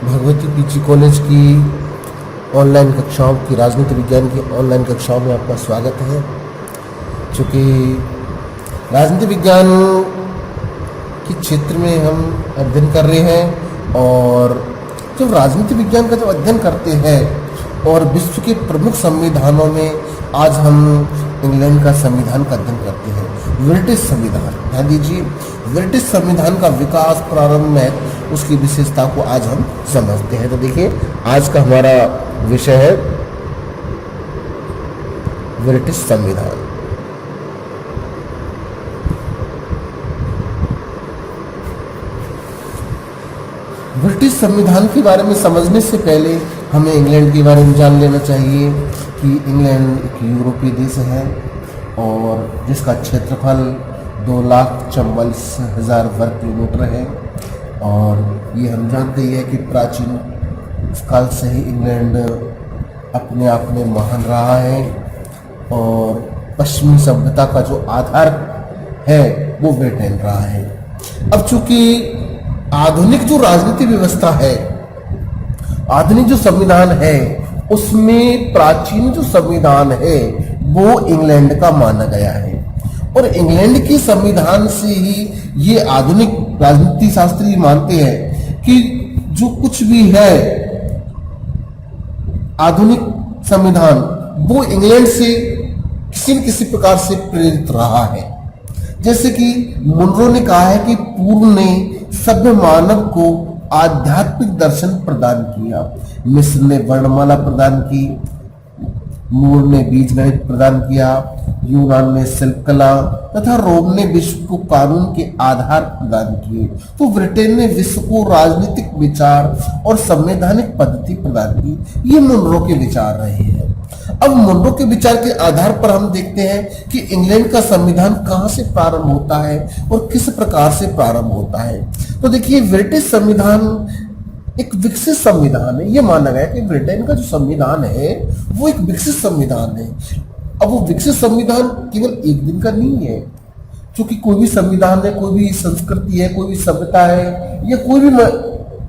Bhagwati PG college की online कक्षाओं की राजनीति विज्ञान की ऑनलाइन कक्षाओं में आपका स्वागत है। चूँकि राजनीति विज्ञान के क्षेत्र में हम अध्ययन कर रहे हैं और जब राजनीति विज्ञान का जब अध्ययन करते हैं और विश्व के प्रमुख संविधानों में आज हम इंग्लैंड का संविधान का अध्ययन करते हैं, ब्रिटिश संविधान। ध्यान दीजिए, ब्रिटिश संविधान का विकास, प्रारंभ में उसकी विशेषता को आज हम समझते हैं। तो देखिए, आज का हमारा विषय है ब्रिटिश संविधान। ब्रिटिश संविधान के बारे में समझने से पहले हमें इंग्लैंड के बारे में जान लेना चाहिए कि इंग्लैंड एक यूरोपीय देश है और जिसका क्षेत्रफल 2,44,000 वर्ग किलोमीटर है। और ये हम जानते ही है कि प्राचीन काल से ही इंग्लैंड अपने आप में महान रहा है और पश्चिमी सभ्यता का जो आधार है वो ब्रिटेन रहा है। अब चूंकि आधुनिक जो राजनीति व्यवस्था है, आधुनिक जो संविधान है, उसमें प्राचीन जो संविधान है वो इंग्लैंड का माना गया है और इंग्लैंड के संविधान से ही ये आधुनिक राजनीति शास्त्री मानते हैं कि जो कुछ भी है आधुनिक संविधान वो इंग्लैंड से किसी न किसी प्रकार से प्रेरित रहा है। जैसे कि मुनरो ने कहा है कि पूर्व ने सभ्य मानव को आध्यात्मिक दर्शन प्रदान किया, मिस्र ने वर्णमाला प्रदान की, मूर ने बीज गणित प्रदान किया, यूनान ने शिल्पकला तथा रोम ने विश्व को कानून के आधार प्रदान किए, तो ब्रिटेन ने विश्व को राजनीतिक विचार और संवैधानिक पद्धति प्रदान की। ये मुनरो के विचार रहे हैं। अब मुनरो के विचार के आधार पर हम देखते हैं कि इंग्लैंड का संविधान कहां से प्रारंभ होता है और किस प्रकार से प्रारंभ होता है। तो देखिए, ब्रिटिश संविधान एक विकसित संविधान है। यह माना गया कि ब्रिटेन का जो संविधान है वो एक विकसित संविधान है। अब वो विकसित संविधान केवल एक दिन का नहीं है, क्योंकि कोई भी संविधान है, कोई भी संस्कृति है, कोई भी सभ्यता है या कोई भी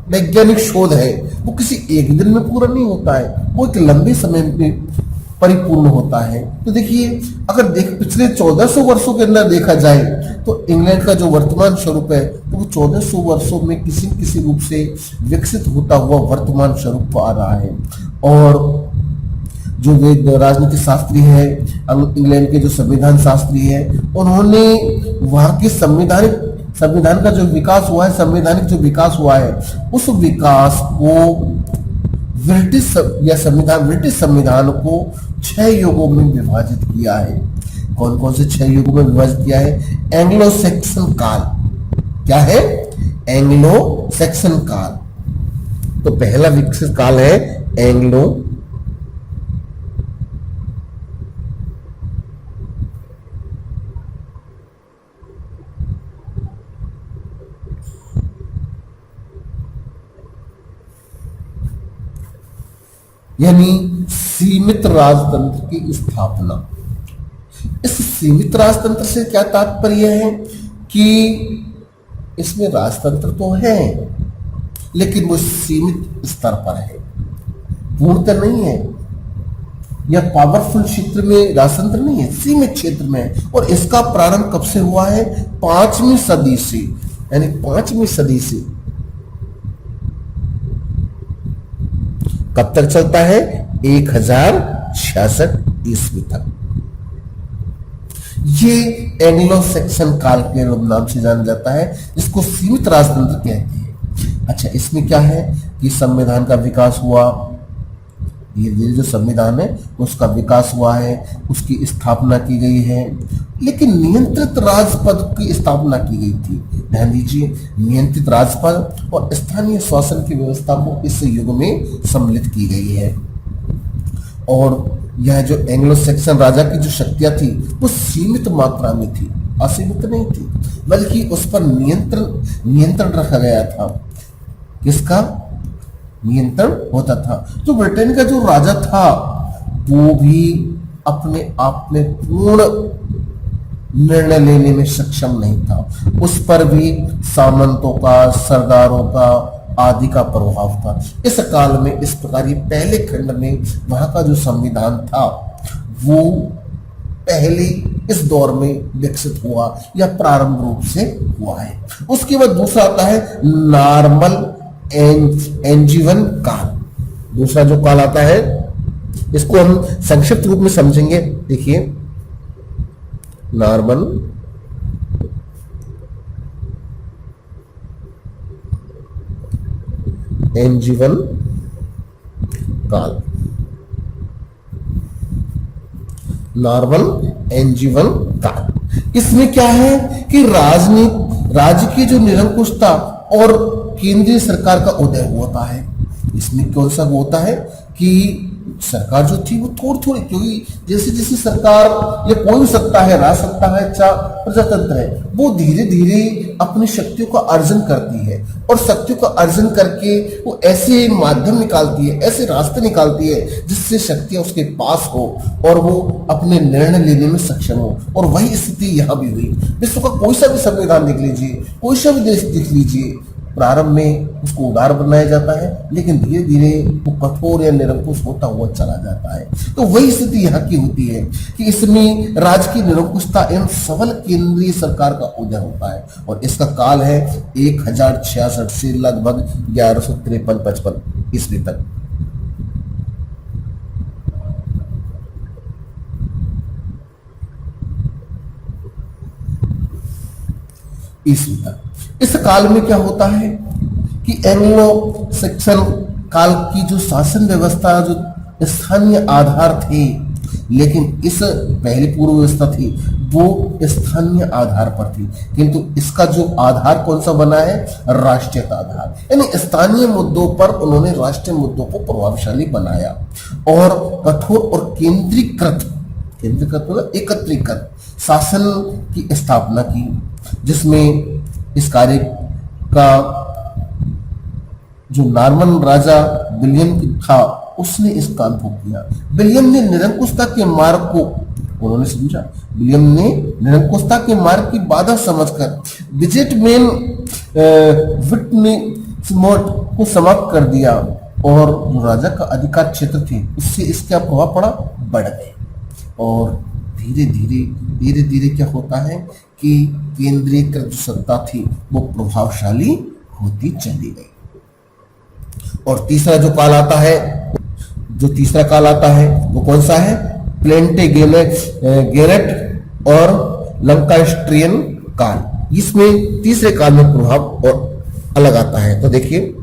वैज्ञानिक शोध है, वो किसी एक दिन में पूरा नहीं होता है, वो एक लंबे समय में परिपूर्ण होता है। तो देखिए, अगर पिछले 1400 वर्षों के अंदर देखा जाए तो इंग्लैंड का जो वर्तमान स्वरूप है तो वो 1400 वर्षों में किसी न किसी रूप से विकसित होता हुआ वर्तमान स्वरूप आ रहा है। और जो वे राजनीति शास्त्री है, इंग्लैंड के जो संविधान शास्त्री है, उन्होंने वहां के संविधान का जो विकास हुआ है, संवैधानिक जो विकास हुआ है, उस विकास को ब्रिटिश संविधान को 6 युगों में विभाजित किया है। कौन कौन से 6 युगों में विभाजित किया है? एंग्लो सैक्सन काल। क्या है? एंग्लो सैक्सन काल। तो पहला विकसित काल है एंग्लो यानी सीमित राजतंत्र की स्थापना। इस सीमित राजतंत्र से क्या तात्पर्य है कि इसमें राजतंत्र तो है लेकिन वो सीमित स्तर पर है, पूर्णतः नहीं है, या पावरफुल क्षेत्र में राजतंत्र नहीं है, सीमित क्षेत्र में है। और इसका प्रारंभ कब से हुआ है? 5वीं सदी से, यानी 5वीं सदी से कब तक चलता है? 1066 ईस्वी तक। ये एंग्लो सैक्सन काल के नाम से जाना जाता है, जिसको सीमित राजतंत्र कहते हैं। अच्छा, इसमें क्या है कि संविधान का विकास हुआ, ये जो संविधान है उसका विकास हुआ है, उसकी स्थापना की गई है, लेकिन नियंत्रित राजपद की स्थापना की गई थी। ध्यान दीजिए, नियंत्रित राजपद और स्थानीय शासन की व्यवस्था को इस युग में सम्मिलित की गई है। और यह जो एंग्लो सैक्सन राजा की जो शक्तियां थी वो सीमित मात्रा में थी, असीमित नहीं थी, बल्कि उस पर नियंत्रण रखा गया था। किसका नियंत्रण होता था? जो ब्रिटेन का जो राजा था वो भी अपने आप में पूर्ण निर्णय लेने में सक्षम नहीं था। उस पर भी सामंतों का, सरदारों का आदि का प्रभाव था। इस काल में इस प्रकार ये पहले खंड में वहां का जो संविधान था वो पहले इस दौर में विकसित हुआ या प्रारंभ रूप से हुआ है। उसके बाद दूसरा आता है नॉर्मल एंजीवन काल। दूसरा जो काल आता है इसको हम संक्षिप्त रूप में समझेंगे। देखिए, नॉर्मल एंजीवन काल, नॉर्मल एंजीवन काल। इसमें क्या है कि राज्य की जो निरंकुशता और केंद्रीय सरकार का उदय होता है। इसमें कौन सा होता है कि सरकार जो थी वो थोड़ी थोड़ी, क्योंकि जैसे जैसे सरकार या कोई भी सत्ता है, राज सत्ता है चाहे प्रजातंत्र है, वो धीरे धीरे अपनी शक्तियों का अर्जन करती है और शक्तियों का अर्जन करके वो ऐसे माध्यम निकालती है, ऐसे रास्ते निकालती है जिससे शक्तियां उसके पास हो और वो अपने निर्णय लेने में सक्षम हो। और वही स्थिति यहाँ भी हुई। विश्व का कोई सा भी संविधान देख लीजिए, कोई सा भी देश देख लीजिए, प्रारंभ में उसको उदार बनाया जाता है लेकिन धीरे धीरे वो कठोर या निरंकुश होता हुआ चला जाता है। तो वही स्थिति यहाँ की होती है कि इसमें राज्य की निरंकुशता एवं सबल केंद्रीय सरकार का उदय होता है और इसका काल है 1066 से लगभग 1153-55 ईस्वी तक। ईस्वी तक। इस काल में क्या होता है कि एंग्लो सेक्शन काल की जो शासन व्यवस्था, जो स्थानीय आधार थे, लेकिन इस पहली पूर्व व्यवस्था थी वो स्थानीय आधार पर थी, किंतु इसका जो आधार कौन सा बना है, राष्ट्रीयता आधार, यानी स्थानीय मुद्दों पर उन्होंने राष्ट्रीय मुद्दों को प्रभावशाली बनाया और कठोर और केंद्रीकृत मतलब एकत्रीकृत शासन की स्थापना की, जिसमें इस कार्य का जो नॉर्मन राजा विलियम था उसने इस काम को किया। विलियम ने निरंकुशता के मार्ग को उन्होंने समझा। विलियम ने निरंकुशता के मार्ग की बाधा समझकर विजेटमैन विटनेसमोर्ट को समाप्त कर दिया और जो राजा का अधिकार क्षेत्र थे उससे इसका प्रभाव पड़ा, बढ़ गए और धीरे धीरे क्या होता है कि केंद्रीकृत जो सत्ता थी वो प्रभावशाली होती चली गई। और तीसरा जो काल आता है, जो तीसरा काल आता है वो कौन सा है, प्लेंटेगेनेट और लंकास्ट्रियन काल। इसमें तीसरे काल में प्रभाव और अलग आता है। तो देखिए,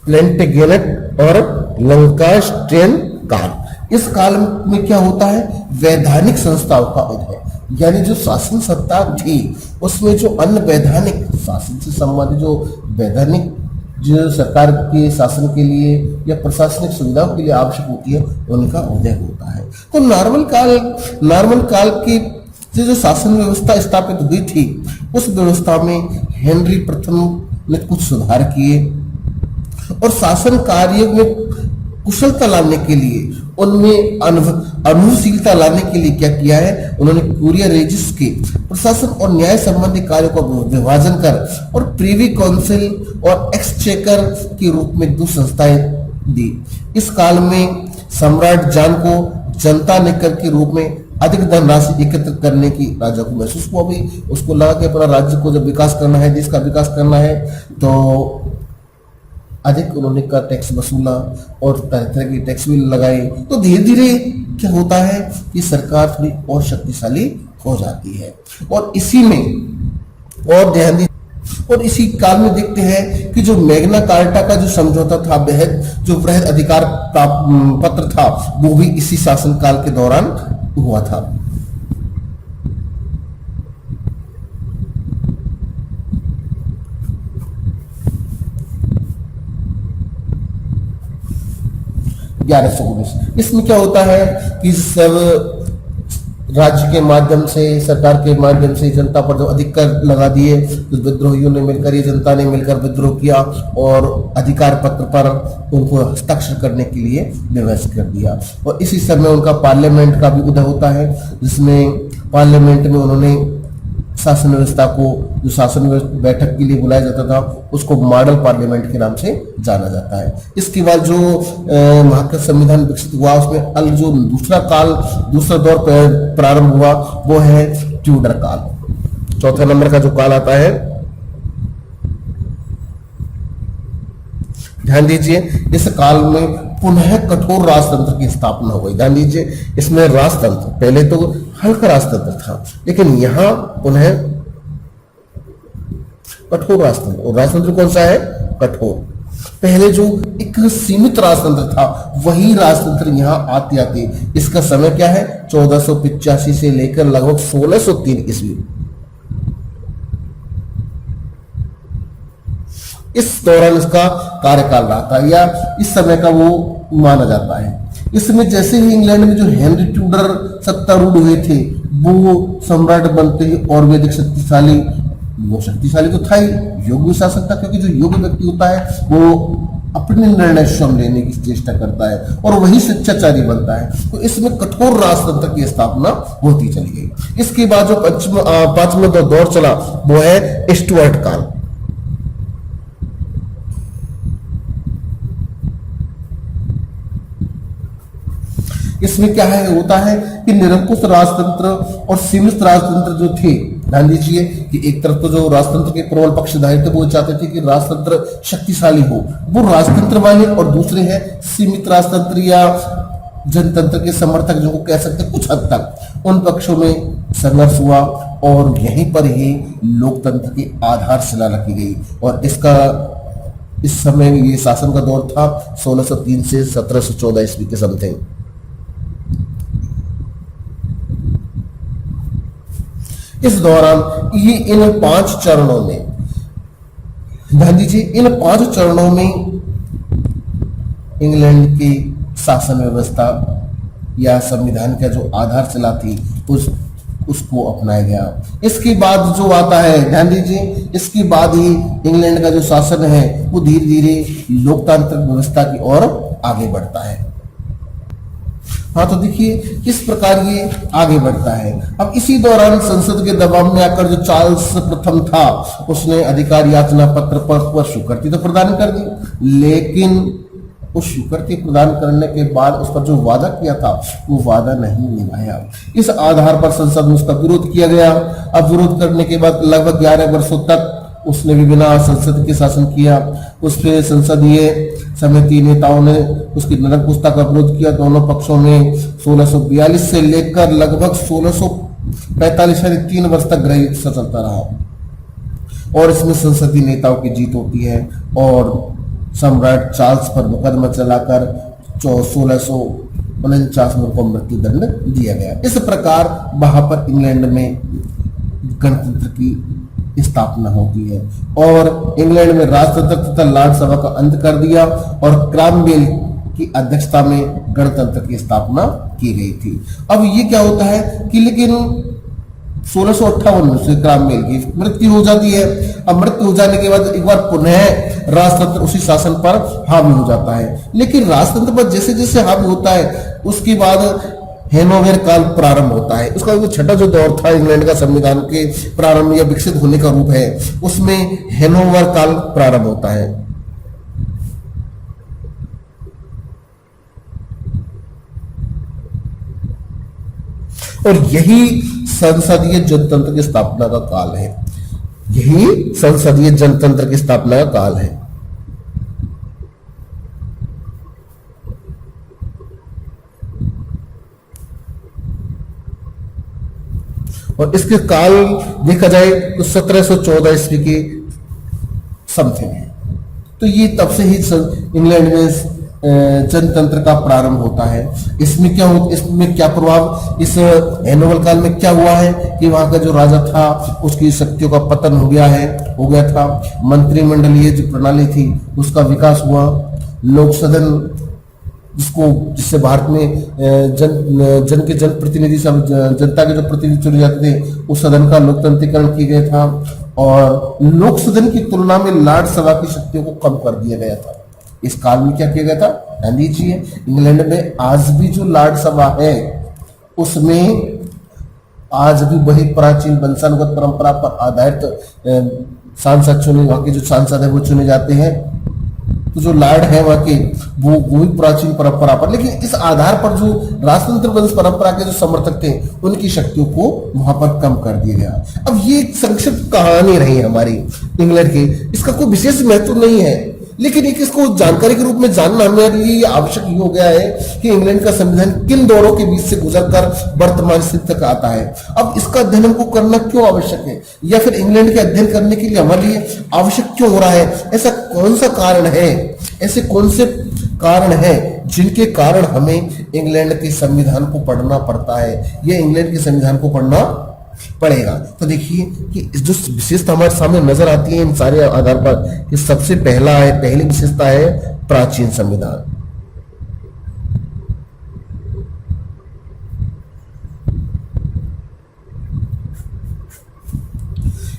प्लेंटेगेनेट और लंकास्ट्रियन काल। इस काल में क्या होता है, वैधानिक संस्थाओं का उदय, यानी जो शासन सत्ता थी उसमें जो अन्य वैधानिक शासन से संबंधित जो वैधानिक जो सरकार के शासन के लिए या प्रशासनिक सुविधाओं के लिए आवश्यक होती है उनका उदय होता है। तो नॉर्मन काल की जो शासन व्यवस्था स्थापित हुई थी उस व्यवस्था में हेनरी प्रथम ने कुछ सुधार किए और शासन कार्य में कुशलता लाने के लिए, उनमें अनुभवशीलता लाने के लिए क्या किया है, उन्होंने क्यूरिया रेजिस के प्रशासन और न्याय संबंधी कार्यों का विभाजन कर और प्रीवी काउंसिल और एक्सचेकर के रूप में दो संस्थाएं दी। इस काल में सम्राट जॉन को जनता निकर के रूप में अधिक धनराशि एकत्र करने की राजा को महसूस हुआ। भी उसको लगा कि अपना राज्य को जब विकास करना है, देश का विकास करना है, तो अधिक उन्होंने का टैक्स वसूला और तरह तरह की टैक्स भी लगाई। तो धीरे धीरे क्या होता है कि सरकार थोड़ी और शक्तिशाली हो जाती है और इसी में और ध्यान दी। और इसी काल में देखते हैं कि जो मैग्ना कार्टा का जो समझौता था, जो वृहद अधिकार पत्र था, वो भी इसी शासन काल के दौरान हुआ था। 1119। इसमें क्या होता है कि सब राज्य के माध्यम से, सरकार के माध्यम से जनता पर जो अधिक कर लगा दिए, तो विद्रोहियों ने मिलकर, ये जनता ने मिलकर विद्रोह किया और अधिकार पत्र पर उनको हस्ताक्षर करने के लिए व्यवस्थित कर दिया। और इसी समय उनका पार्लियामेंट का भी उदय होता है, जिसमें पार्लियामेंट में उन्होंने शासन व्यवस्था को, जो शासन बैठक के लिए बुलाया जाता था, उसको मॉडल पार्लियामेंट के नाम से जाना जाता है। इसके बाद जो वहां का संविधान विकसित हुआ, उसमें जो दूसरा दौर प्रारंभ हुआ वो है ट्यूडर काल। चौथे नंबर का जो काल आता है, ध्यान दीजिए, इस काल में पुनः कठोर राजतंत्र की स्थापना हो गई। ध्यान दीजिए, इसमें राजतंत्र, पहले तो हल्का राजतंत्र था, लेकिन यहां पुनः कठोर राजतंत्र। और राजतंत्र कौन सा है? कठोर। पहले जो एक सीमित राजतंत्र था, वही राजतंत्र यहां आते आते, इसका समय क्या है? 1485 से लेकर लगभग 1603 ईस्वी, इस दौरान इसका कार्यकाल रहा था, या इस समय का वो माना जाता है। इसमें जैसे ही इंग्लैंड में जो हेनरी ट्यूडर सत्तारूढ़ हुए थे, वो सम्राट बनते ही और भी अधिक शक्तिशाली, वो शक्तिशाली तो था ही, योग्य शासक था, क्योंकि जो योग्य व्यक्ति होता है वो अपने निर्णय स्वयं लेने की चेष्टा करता है और वही शिक्षाचारी बनता है। तो इसमें कठोर राजतंत्र की स्थापना होती चली गई। इसके बाद जो पांचवा दौर चला वो है स्टुअर्ट काल। इसमें क्या है, होता है कि निरंकुश राजतंत्र और सीमित राजतंत्र जो थे, ध्यान दीजिए कि एक तरफ तो जो राजतंत्र के प्रबल पक्षधारी थे वो चाहते थे कि राजतंत्र शक्तिशाली हो, वो राजतंत्र वाले, और दूसरे है सीमित राजतंत्र या जनतंत्र के समर्थक, जो कह सकते कुछ हद तक। उन पक्षों में संघर्ष हुआ और यहीं पर ही लोकतंत्र की आधारशिला रखी गई। और इस समय ये शासन का दौर था 1603 से 1714 ईस्वी के समथिंग। इस दौरान ये इन 5 चरणों में, ध्यान दीजिए, इन 5 चरणों में इंग्लैंड की शासन व्यवस्था या संविधान का जो आधारशिला थी उसको अपनाया गया। इसके बाद जो आता है, ध्यान दीजिए, इसके बाद ही इंग्लैंड का जो शासन है वो धीरे धीरे लोकतांत्रिक व्यवस्था की ओर आगे बढ़ता है। हाँ, तो देखिए किस प्रकार ये आगे बढ़ता है। अब इसी दौरान संसद के दबाव में आकर जो चार्ल्स प्रथम था, उसने अधिकार याचना पत्र पर स्वीकृति तो प्रदान कर दी, लेकिन उस स्वीकृति प्रदान करने के बाद उस पर जो वादा किया था वो वादा नहीं निभाया। इस आधार पर संसद में उसका विरोध किया गया। अब विरोध करने के बाद लगभग 11 वर्षों तक उसने भी बिना संसद के शासन किया। उस पर संसदीय समिति नेताओं ने उसकी निरंकुशता का विरोध किया। दोनों पक्षों में 1642 से लेकर लगभग 1645 यानी 3 वर्ष तक गृह युद्ध चलता रहा और इसमें संसदीय नेताओं की जीत होती है और सम्राट चार्ल्स पर मुकदमा चलाकर 1649 में उनको मृत्यु दंड दिया गया। इस प्रकार वहां पर इंग्लैंड में गणतंत्र की स्थापना होती है और इंग्लैंड में राजतंत्र तथा राज्यसभा का अंत कर दिया और क्रॉमवेल की अध्यक्षता में गणतंत्र की स्थापना की गई थी। अब ये क्या होता है कि लेकिन 1658 में से क्रॉमवेल की मृत्यु हो जाती है। अब मृत्यु हो जाने के बाद एक बार पुनः राजतंत्र उसी शासन पर हावी हो जाता है, लेकिन राजतंत्र पर जैसे जैसे हावी होता है उसके बाद हैनोवर काल प्रारंभ होता है। उसका जो छठा जो दौर था इंग्लैंड का संविधान के प्रारंभ या विकसित होने का रूप है, उसमें हैनोवर काल प्रारंभ होता है। और यही संसदीय जनतंत्र की स्थापना का काल है। यही संसदीय जनतंत्र की स्थापना का काल है। और इसके काल देखा जाए तो 1714 ईस्वी की समथिंग है। तो ये तब से ही इंग्लैंड में जनतंत्र का प्रारंभ होता है। इसमें क्या प्रभाव इस हैनोवर काल में क्या हुआ है कि वहां का जो राजा था उसकी शक्तियों का पतन हो गया था। मंत्रिमंडलीय जो प्रणाली थी उसका विकास हुआ। लोक सदन जिसको जिससे भारत में जन के जन प्रतिनिधि सब जनता के जो प्रतिनिधि चुने जाते थे उस सदन का लोकतंत्रीकरण किया गया था और लोक सदन की तुलना में राज्यसभा की शक्तियों को कम कर दिया गया था। इस काल में क्या किया गया था, ध्यान दीजिए, इंग्लैंड में आज भी जो राज्यसभा है उसमें आज भी वही प्राचीन वंशानुगत परंपरा पर आधारित सांसद चुने, वहां के जो सांसद है वो चुने जाते हैं। तो जो लॉर्ड है वहां के वो भी प्राचीन परंपरा पर, लेकिन इस आधार पर जो राजतंत्र वंश परंपरा के जो समर्थक थे उनकी शक्तियों को वहां पर कम कर दिया गया। अब ये एक संक्षिप्त कहानी रही है हमारी इंग्लैंड की, इसका कोई विशेष महत्व नहीं है, लेकिन एक इसको जानकारी के रूप में जानना हमारे लिए आवश्यक हो गया है कि इंग्लैंड का संविधान किन दौरों के बीच से गुजरकर वर्तमान स्थिति तक आता है। अब इसका अध्ययन हमको करना क्यों आवश्यक है, या फिर इंग्लैंड के अध्ययन करने के लिए हमारे लिए आवश्यक क्यों हो रहा है, ऐसा कौन सा कारण है, ऐसे कौन से कारण है जिनके कारण हमें इंग्लैंड के संविधान को पढ़ना पड़ता है या इंग्लैंड के संविधान को पढ़ना पड़ेगा। तो देखिए कि जो विशेषता हमारे सामने नजर आती है इन सारे आधार पर, कि सबसे पहली विशेषता है प्राचीन संविधान।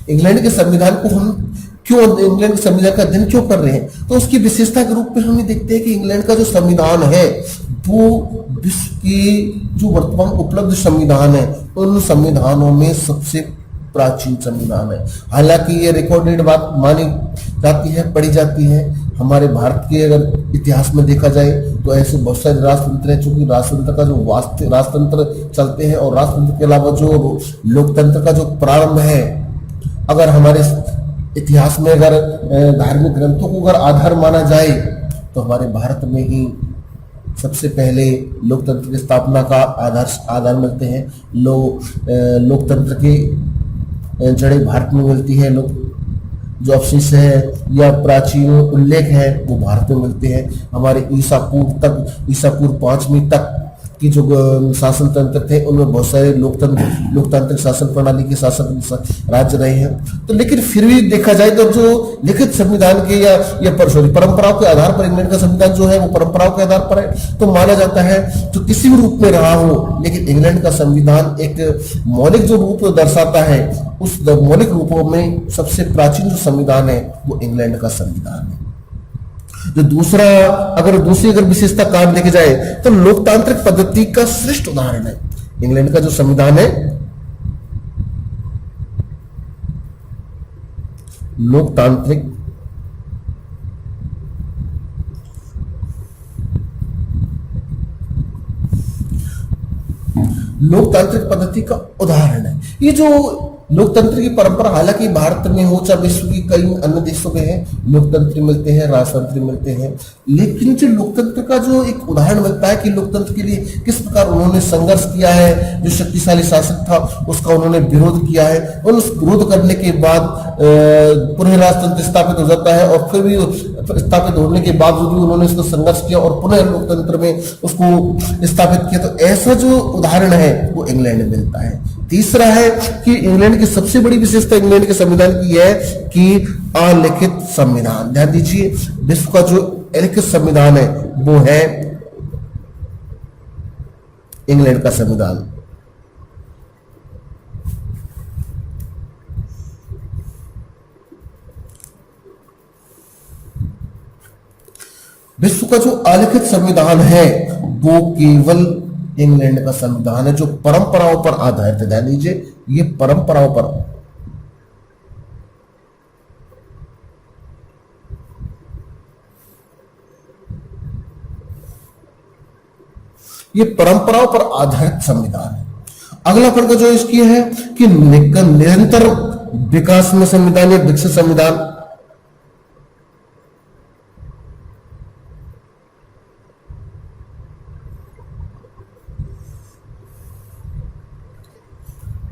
इंग्लैंड के संविधान को हम क्यों, इंग्लैंड के संविधान का अध्ययन क्यों कर रहे हैं, तो उसकी विशेषता के रूप में हम ये देखते हैं कि इंग्लैंड का जो संविधान है वो विश्व की जो वर्तमान उपलब्ध संविधान है उन संविधानों में सबसे प्राचीन संविधान है। हालांकि ये रिकॉर्डेड बात मानी जाती है, पढ़ी जाती है। हमारे भारत के अगर इतिहास में देखा जाए तो ऐसे बहुत सारे राजतंत्र हैं, चूंकि राजतंत्र का जो राजतंत्र चलते हैं और राजतंत्र के अलावा जो लोकतंत्र का जो प्रारंभ है, अगर हमारे इतिहास में अगर धार्मिक ग्रंथों को अगर आधार माना जाए तो हमारे भारत में ही सबसे पहले लोकतंत्र की स्थापना का आधार मिलते हैं। लोकतंत्र की जड़ें भारत में मिलती है। जो अवशेष है या प्राचीन उल्लेख है वो भारत में मिलते हैं। हमारे ईसा पूर्व 5वीं तक की जो शासन तंत्र थे उनमें बहुत सारे लोकतांत्रिक शासन प्रणाली के शासक राज्य रहे हैं। तो लेकिन फिर भी देखा जाए तो जो लिखित संविधान के या परंपराओं के आधार पर इंग्लैंड का संविधान जो है वो परंपराओं के आधार पर है, तो माना जाता है जो किसी भी रूप में रहा हो, लेकिन इंग्लैंड का संविधान एक मौलिक जो रूप दर्शाता है, उस मौलिक रूपों में सबसे प्राचीन जो संविधान है वो इंग्लैंड का संविधान है। जो दूसरी विशेषता कारण देखी जाए तो लोकतांत्रिक पद्धति का श्रेष्ठ उदाहरण है इंग्लैंड का जो संविधान है। लोकतांत्रिक पद्धति का उदाहरण है। ये जो लोकतंत्र की परंपरा हालांकि भारत में हो चाहे विश्व की कई अन्य देशों में है, लोकतंत्र मिलते हैं, राजतंत्र मिलते हैं, लेकिन जो लोकतंत्र का जो एक उदाहरण मिलता है कि लोकतंत्र के लिए किस प्रकार उन्होंने संघर्ष किया है, जो शक्तिशाली शासक था उसका उन्होंने विरोध किया है और उस विरोध करने के बाद पुनः राजतंत्र स्थापित हो जाता है और फिर भी स्थापित होने के बावजूद भी उन्होंने इसको संघर्ष किया और पुनः लोकतंत्र में उसको स्थापित किया। तो ऐसा जो उदाहरण है वो इंग्लैंड में मिलता है। तीसरा है कि इंग्लैंड की सबसे बड़ी विशेषता इंग्लैंड के संविधान की है कि अलिखित संविधान। ध्यान दीजिए, विश्व का जो अलिखित संविधान है वो है इंग्लैंड का संविधान। विश्व का जो अलिखित संविधान है वो केवल इंग्लैंड का संविधान है जो परंपराओं पर आधारित है। ध्यान दीजिए, ये परंपराओं पर, ये परंपराओं पर आधारित संविधान है। अगला प्रकार जो इसकी है कि निरंतर विकास में संविधान या विकसित संविधान।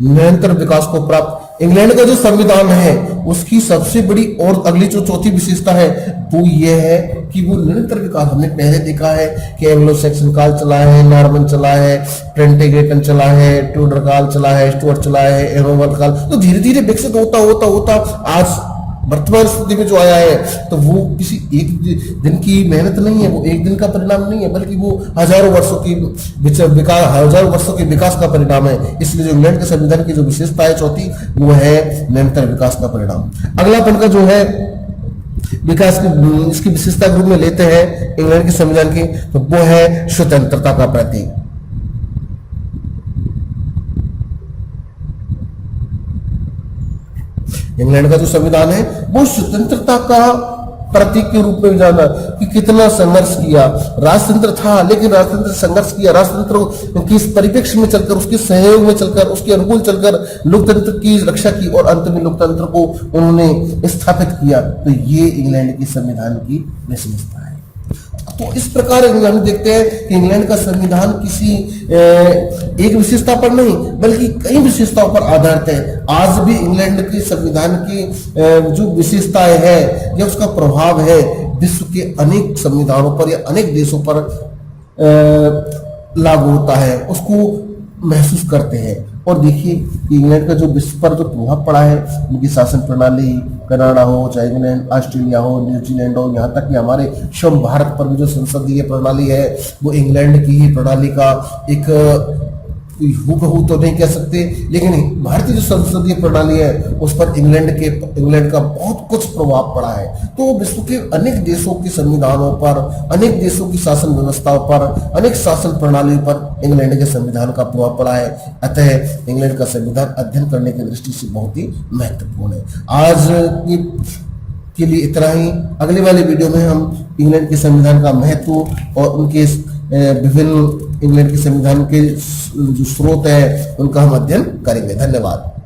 निरंतर विकास को प्राप्त इंग्लैंड का जो संविधान है उसकी सबसे बड़ी और अगली जो चौथी विशेषता है वो ये है कि वो निरंतर विकास। हमने पहले देखा है कि एंग्लो सैक्सन काल चला है, नॉर्मन चला है, प्लेंटेगेटन चला है, ट्यूडर काल चला है, स्टुअर्ट चला है, एरोमन काल, तो धीरे धीरे विकसित होता होता आज वर्तमान स्थिति में जो आया है तो वो किसी एक दिन की मेहनत नहीं है, वो एक दिन का परिणाम नहीं है, बल्कि वो हजारों वर्षों के विकास का परिणाम है। इसलिए जो इंग्लैंड के संविधान की जो विशेषता है चौथी, वो है निरंतर विकास का परिणाम। अगला पद का जो है विकास की इसकी विशेषता के रूप में लेते हैं इंग्लैंड के संविधान की, तो वो है स्वतंत्रता का प्रतीक। इंग्लैंड का जो संविधान है वो स्वतंत्रता का प्रतीक के रूप में जाना, कि कितना संघर्ष किया। राजतंत्र था लेकिन राजतंत्र संघर्ष किया, राजतंत्र किस परिप्रेक्ष्य में चलकर, उसके सहयोग में चलकर, उसके अनुकूल चलकर लोकतंत्र की रक्षा की और अंत में लोकतंत्र को उन्होंने स्थापित किया। तो ये इंग्लैंड के संविधान की विशेषता है। तो इस प्रकार हम देखते हैं कि इंग्लैंड का संविधान किसी एक विशेषता पर नहीं बल्कि कई विशेषताओं पर आधारित है। आज भी इंग्लैंड के संविधान की जो विशेषताएं है या उसका प्रभाव है विश्व के अनेक संविधानों पर या अनेक देशों पर लागू होता है, उसको महसूस करते हैं। और देखिए कि इंग्लैंड का जो विश्व पर जो प्रभाव पड़ा है, उनकी शासन प्रणाली, कनाडा हो चाहे इंग्लैंड, ऑस्ट्रेलिया हो, न्यूजीलैंड हो, यहाँ तक कि हमारे स्वयं भारत पर भी जो संसदीय प्रणाली है वो इंग्लैंड की ही प्रणाली का एक हूबहू तो नहीं कह सकते, लेकिन भारतीय जो संसदीय प्रणाली है उस पर इंग्लैंड का बहुत कुछ प्रभाव पड़ा है। तो विश्व के अनेक देशों के संविधानों पर, अनेक देशों की शासन व्यवस्थाओं पर, अनेक शासन प्रणालियों पर इंग्लैंड के संविधान का प्रभाव पड़ा है। अतः इंग्लैंड का संविधान अध्ययन करने की दृष्टि से बहुत ही महत्वपूर्ण है। आज के लिए इतना ही। अगले वाले वीडियो में हम इंग्लैंड के संविधान का महत्व और उनके विभिन्न इंग्लैंड के संविधान के जो स्रोत है उनका हम अध्ययन करेंगे। धन्यवाद।